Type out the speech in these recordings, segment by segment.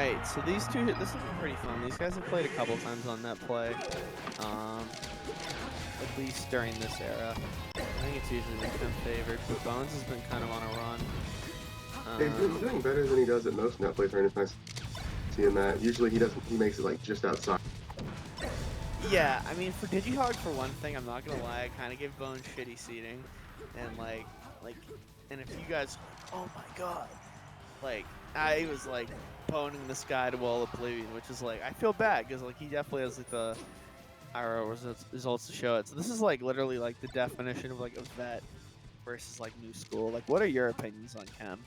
Alright, so these two, this will be pretty fun. These guys have played a couple times on net play. At least during this era. I think it's usually been Chem favored, but Bones has been kind of on a run. He's doing better than he does at most net play tournaments. I see him that. Usually he makes it like just outside. Yeah, I mean, for Digihog, for one thing, I'm not gonna lie, I kind of give Bones shitty seating, and and if you guys, oh my god, like, I was like boning this guy to all oblivion, which is like, I feel bad because like he definitely has like the IRL results to show it. So this is like literally like the definition of like a vet versus like new school. Like, what are your opinions on Chem?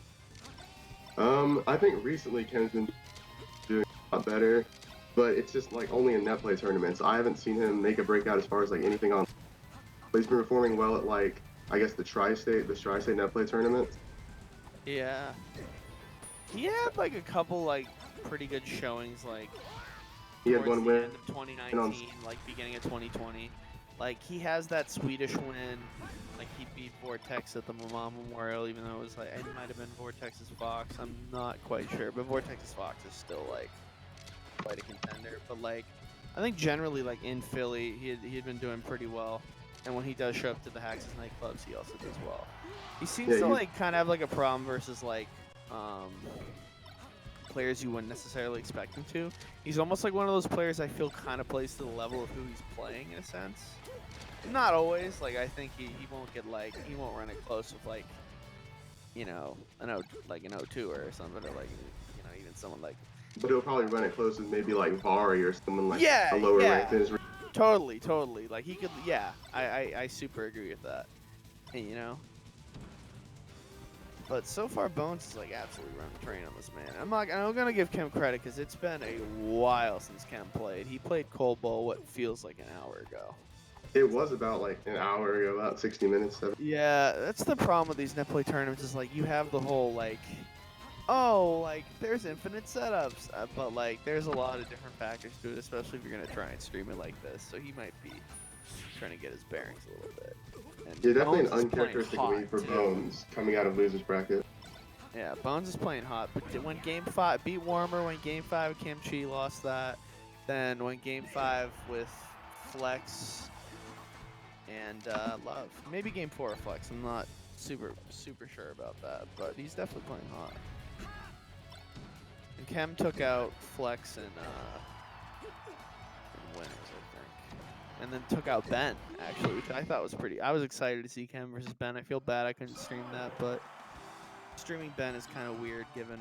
I think recently Ken's been doing a lot better, but it's just like only in net play tournaments. I haven't seen him make a breakout as far as like anything on. But he's been performing well at like I guess the tri-state net play tournaments. Yeah, he had like a couple like pretty good showings like. He had one win end of 2019, like beginning of 2020. Like he has that Swedish win. Like he beat Vortex at the Mama Memorial, even though it was like it might have been Vortex's Fox. I'm not quite sure, but Vortex's Fox is still like quite a contender. But like I think generally like in Philly, he had been doing pretty well. And when he does show up to the Hax's nightclubs, he also does well. He seems to like kind of have like a problem versus like players you wouldn't necessarily expect him to. He's almost like one of those players I feel kind of plays to the level of who he's playing in a sense. Not always. Like I think he won't get like he won't run it close with like an O2 or something, or like even someone like. But he'll probably run it close with maybe like Vari or someone like a lower rank than his. Totally. Like he could. Yeah, I super agree with that. And But so far, Bones is like absolutely running the train on this man. I'm gonna give Chem credit because it's been a while since Chem played. He played Cold Bowl what feels like an hour ago. It was about like an hour ago, about 60 minutes. 70. Yeah, that's the problem with these net play tournaments is like you have the whole like, there's infinite setups, but like there's a lot of different factors to it, especially if you're gonna try and stream it like this. So he might be trying to get his bearings a little bit. And yeah, definitely an uncharacteristic lead for Bones coming out of losers bracket. Yeah, Bones is playing hot, but when Game 5 beat Warmer, when Game 5 Kimchi lost that, then when Game 5 with Flex and Love, maybe Game 4 of Flex. I'm not super sure about that, but he's definitely playing hot. And Chem took out Flex and winners, I think. And then took out Ben, actually, which I thought was pretty. I was excited to see Chem versus Ben. I feel bad I couldn't stream that, but streaming Ben is kind of weird given,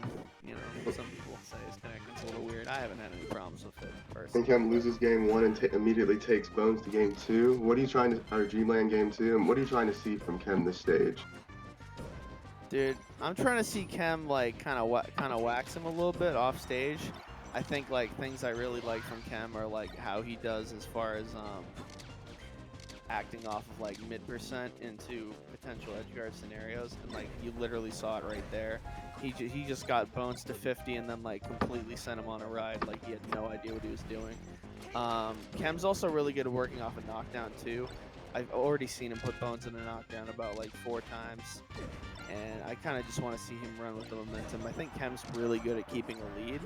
some people say his connection's a little weird. I haven't had any problems with it personally. And Chem loses game 1 and immediately takes Bones to game 2. What are you trying to, or Dreamland game 2, and what are you trying to see from Chem this stage? Dude, I'm trying to see Chem like kind of wax him a little bit off stage. I think like things I really like from Chem are like how he does as far as acting off of like mid% into potential edgeguard scenarios, and like you literally saw it right there. He just got Bones to 50 and then like completely sent him on a ride like he had no idea what he was doing. Chem's also really good at working off a knockdown too. I've already seen him put Bones in a knockdown about like 4 times, and I kind of just want to see him run with the momentum. I think Chem's really good at keeping a lead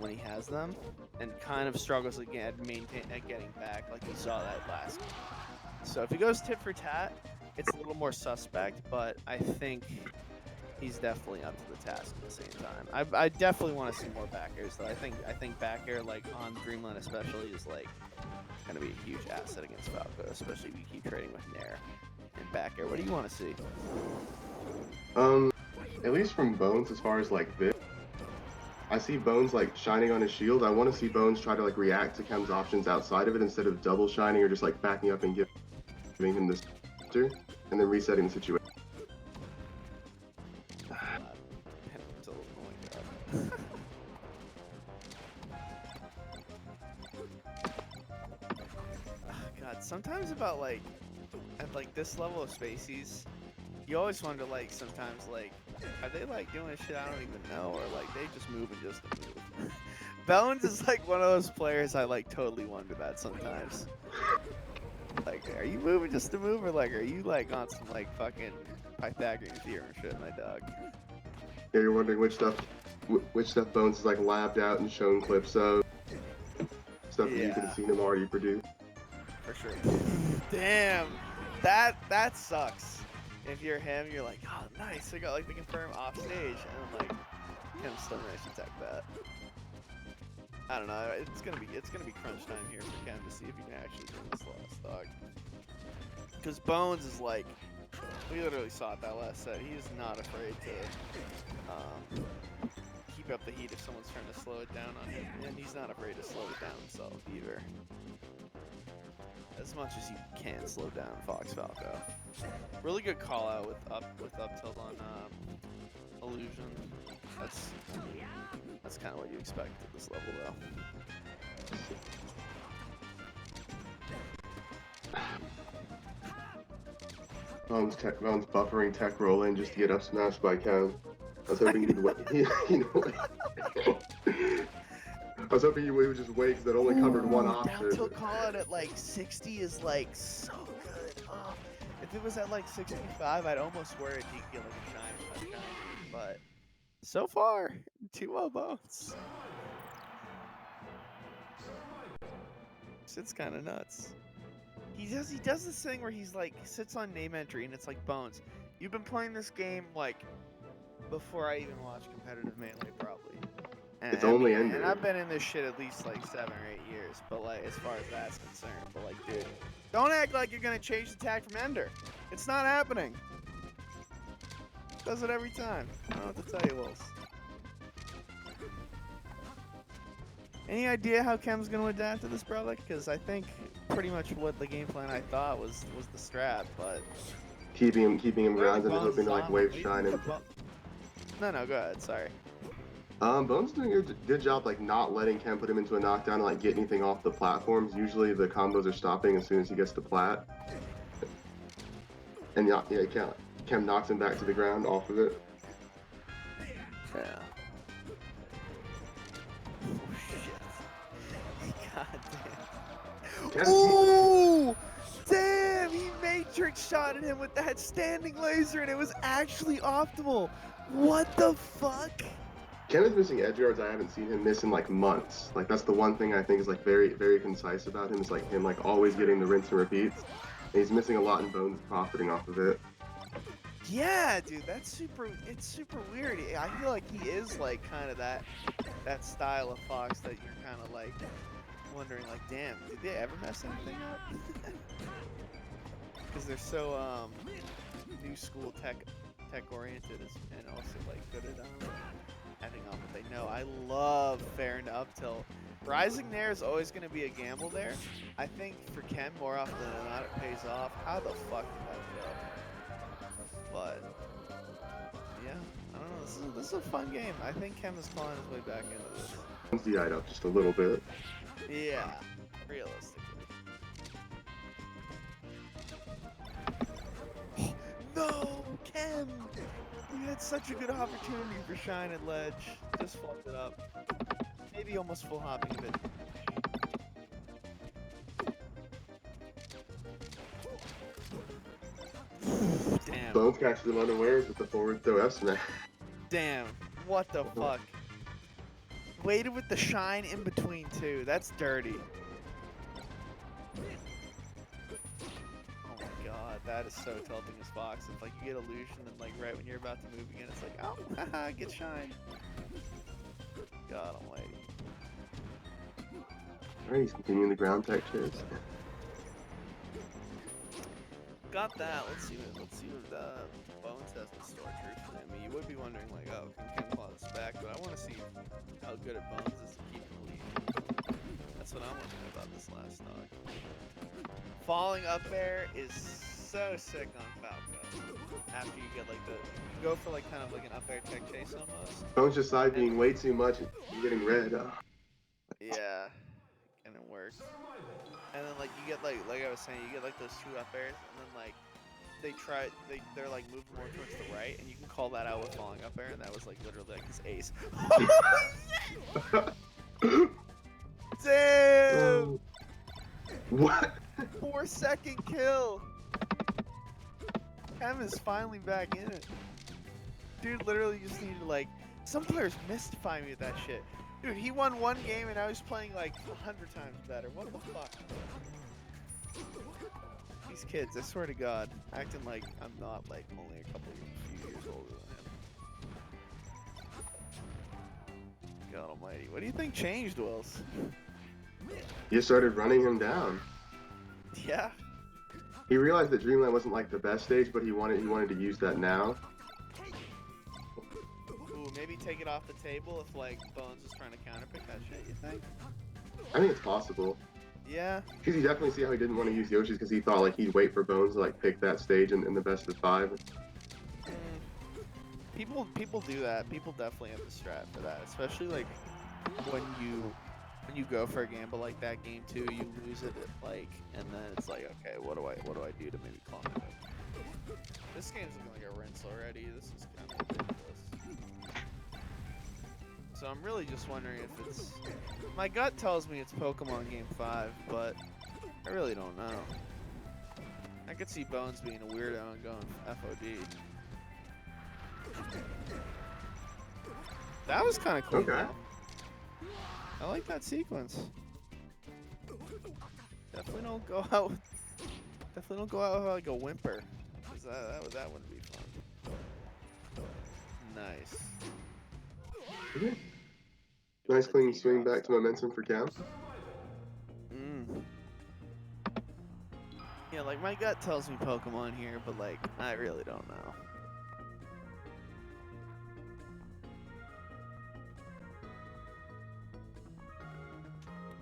when he has them, and kind of struggles again at getting back, like we saw that last game. So if he goes tit for tat, it's a little more suspect, but I think he's definitely up to the task at the same time. I definitely want to see more back airs, though. I think back air, like on Dreamland especially, is like going to be a huge asset against Falco, especially if you keep trading with Nair and back air. What do you want to see? At least from Bones, as far as like this, I see Bones like shining on his shield. I want to see Bones try to like react to Chem's options outside of it instead of double shining or just like backing up and giving him this and then resetting the situation. God, sometimes about like at like this level of Spacies, you always wonder like sometimes like are they like doing shit I don't even know, or like they just moving just to move. Bones is like one of those players I like totally wonder that sometimes. Like, are you moving just to move, or like are you like on some like fucking Pythagorean theorem shit, my dog? Yeah, you're wondering which stuff which stuff Bones has like labbed out and shown clips of. Stuff that you could have seen him already produce. For sure. Damn, that sucks. If you're him, you're like, oh, nice. I got like the confirm off stage, and I'm like, Chem still managed to tech that. I don't know. It's gonna be crunch time here for Chem to see if he can actually win this last stock. Because Bones is like, we literally saw it that last set. He is not afraid to keep up the heat if someone's trying to slow it down on him, and he's not afraid to slow it down himself either. As much as you can slow down Fox Falco. Really good call out with up tilt on illusion. That's kind of what you expect at this level though. Bones buffering tech roll in just to get up smashed by Chem. I was hoping he'd wait. I was hoping he would just wait because that only covered one option. Down tilt call out at like 60 is like so good. Oh, if it was at like 65, I'd almost swear he could get like a shine. But so far, 2-0 Bones. It's kind of nuts. He does this thing where he's like sits on name entry and it's like, Bones, you've been playing this game like before I even watched competitive Melee probably. And, it's only ended. And I've been in this shit at least like 7 or 8 years, but like as far as that's concerned, but like, dude, don't act like you're gonna change the tag from Ender. It's not happening. Does it every time. I don't know what to tell you, Wills. Any idea how Chem's gonna adapt to this, brother? Because I think pretty much what the game plan I thought was the strat, but keeping him grounded and hoping to like wave shine him. No, go ahead. Sorry. Bones doing a good job like not letting Chem put him into a knockdown and like get anything off the platforms. Usually the combos are stopping as soon as he gets to plat. And yeah, Chem knocks him back to the ground off of it. Yeah. Oh, shit. God damn. Ooh! Damn! He matrix shot at him with that standing laser and it was actually optimal. What the fuck? Chem is missing edge guards I haven't seen him miss in like months. Like that's the one thing I think is like very, very concise about him. Is like him like always getting the rinse and repeats. And he's missing a lot and Bones profiting off of it. Yeah, dude, it's super weird. I feel like he is like kind of that style of Fox that you're kind of like wondering like, damn, did they ever mess anything up? Because they're so new school tech oriented and also like good at having on what they know. I love fair and up tilt. Rising there is always going to be a gamble there. I think for Chem more often than not it pays off. How the fuck did that go? But yeah, I don't know. This is a fun game. I think Chem is clawing his way back into this. Bones DI'd up just a little bit. Yeah, realistically. No, Chem! We had such a good opportunity for shine at ledge. Just fucked it up. Maybe almost full hopping a bit. Damn. Bones catches him unawares with the forward throw F smash. Damn. What the fuck? Waited with the shine in between too. That's dirty. Oh my god, that is so tilting as Fox. It's like you get illusion and like right when you're about to move again, it's like, oh, haha, get shine. God almighty. Alright, he's continuing the ground tech chase. Got that. Let's see what Bones has in store truthfully. I mean, you would be wondering like, oh, can Chem claw this back? But I want to see how good at Bones is to keep the lead. That's what I'm wondering about this last dog. Falling up there is so sick on Falco. After you get like you go for like kind of like an up air tech chase almost. Bones just side being way too much and getting red. Yeah, and it works. And then like you get like I was saying, you get like those 2 up airs, and then like they're like moving more towards the right, and you can call that out with falling up air, and that was like literally like his ace. Damn! What? 4-second kill. Chem is finally back in it. Dude literally just needed to like Some players mystify me with that shit. Dude, he won one game and I was playing like 100 times better. What the fuck? These kids, I swear to God, acting like I'm not like only a few years older than him. God almighty. What do you think changed, Wills? You started running him down. Yeah. He realized that Dreamland wasn't like the best stage, but he wanted to use that now. Ooh, maybe take it off the table if like Bones was trying to counterpick that shit, you think? I think it's possible. Yeah. Because you definitely see how he didn't want to use Yoshi's because he thought like he'd wait for Bones to like pick that stage in the best of 5. People do that. People definitely have the strat for that, especially like when you go for a gamble like that game 2, you lose it like, and then it's like, okay, what do I do to maybe calm it? This game's looking like a rinse already. This is kind of ridiculous. So I'm really just wondering if it's. My gut tells me it's Pokemon Game 5, but I really don't know. I could see Bones being a weirdo and going FOD. That was kind of cool. Okay. Though. I like that sequence. Definitely don't go out. Definitely don't go out like a whimper, cause that wouldn't be fun. Nice. Okay. Nice clean swing back to momentum for Cam. Yeah, like my gut tells me Pokemon here, but like I really don't know.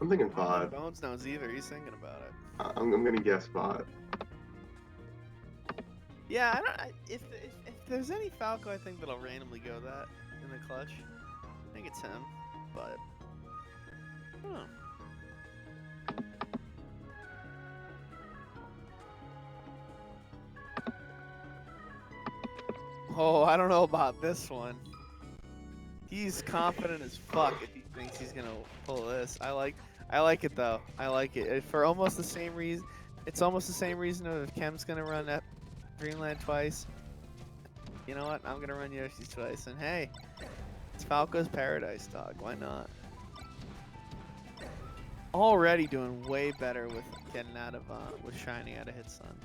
I'm thinking I don't 5. think Bones knows either. He's thinking about it. I'm gonna guess 5. Yeah, I don't. If there's any Falco, I think that'll randomly go that in the clutch. I think it's him, but. Huh. Oh, I don't know about this one. He's confident as fuck if he thinks he's gonna pull this. I like it though. I like it. For almost the same reason. It's almost the same reason of if Chem's gonna run that Dreamland twice. You know what? I'm gonna run Yoshi's twice, and hey, it's Falco's Paradise, dog. Why not? Already doing way better with getting out of with shining out of Hit Sun.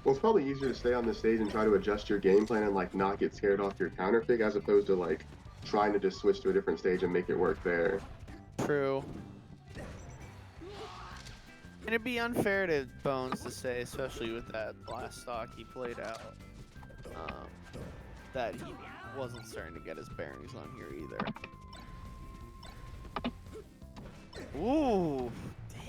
Well, it's probably easier to stay on the stage and try to adjust your game plan and like not get scared off your counter pick as opposed to like trying to just switch to a different stage and make it work there. True. And it'd be unfair to Bones to say, especially with that last stock he played out, that he wasn't starting to get his bearings on here either. Ooh, damn.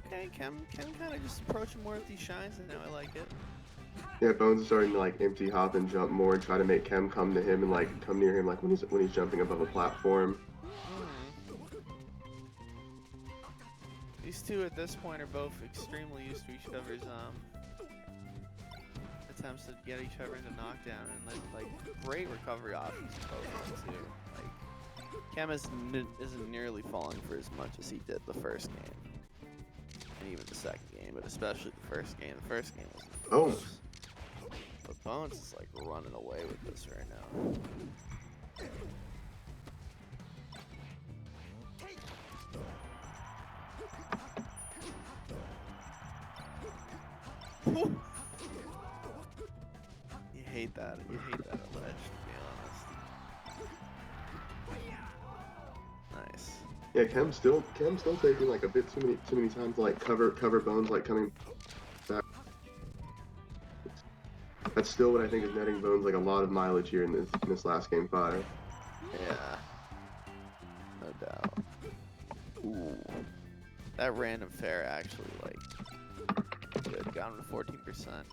Okay, Chem kind of just approaching more with these shines, and now I like it. Yeah, Bones is starting to like empty hop and jump more and try to make Chem come to him and like come near him like when he's jumping above a platform. These two at this point are both extremely used to each other's attempts to get each other into knockdown, and like great recovery options both too. Like Chem isn't nearly falling for as much as he did the first game, and even the second game, but especially the first game. The first game was close. But Bones is like running away with this right now. You hate that. You hate that ledge, to be honest. Nice. Yeah, Chem's still taking like a bit too many times to like cover Bones like coming back. That's still what I think is netting Bones like a lot of mileage here in this last game 5. Yeah. No doubt. Ooh. That random fair actually like good. Got him to 14%.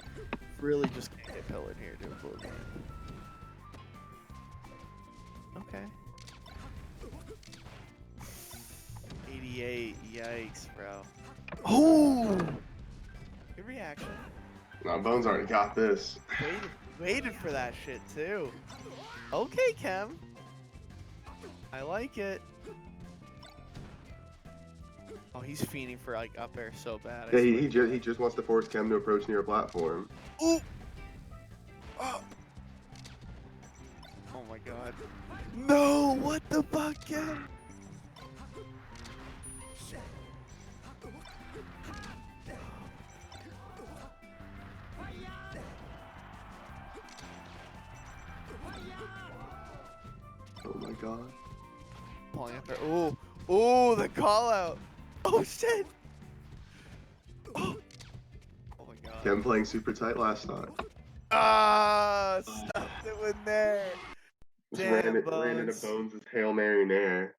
Really just can't get pillared here to a full game. Okay. 88. Yikes, bro. Oh! Good reaction. Now Bones already got this. Waited for that shit too. Okay, Chem. I like it. Oh, he's fiending for like up air so bad. I Yeah, swear. he just wants to force Chem to approach near a platform. Ooh. Oh. Oh my god. No, what the fuck, Chem? Oh my god. Pulling up there. Ooh. Ooh, the call out. Oh shit. Oh, oh my god. Chem playing super tight last stock. Ah, stuffed it with there. Just Damn, ran into Bones. Bones' Hail Mary Nair.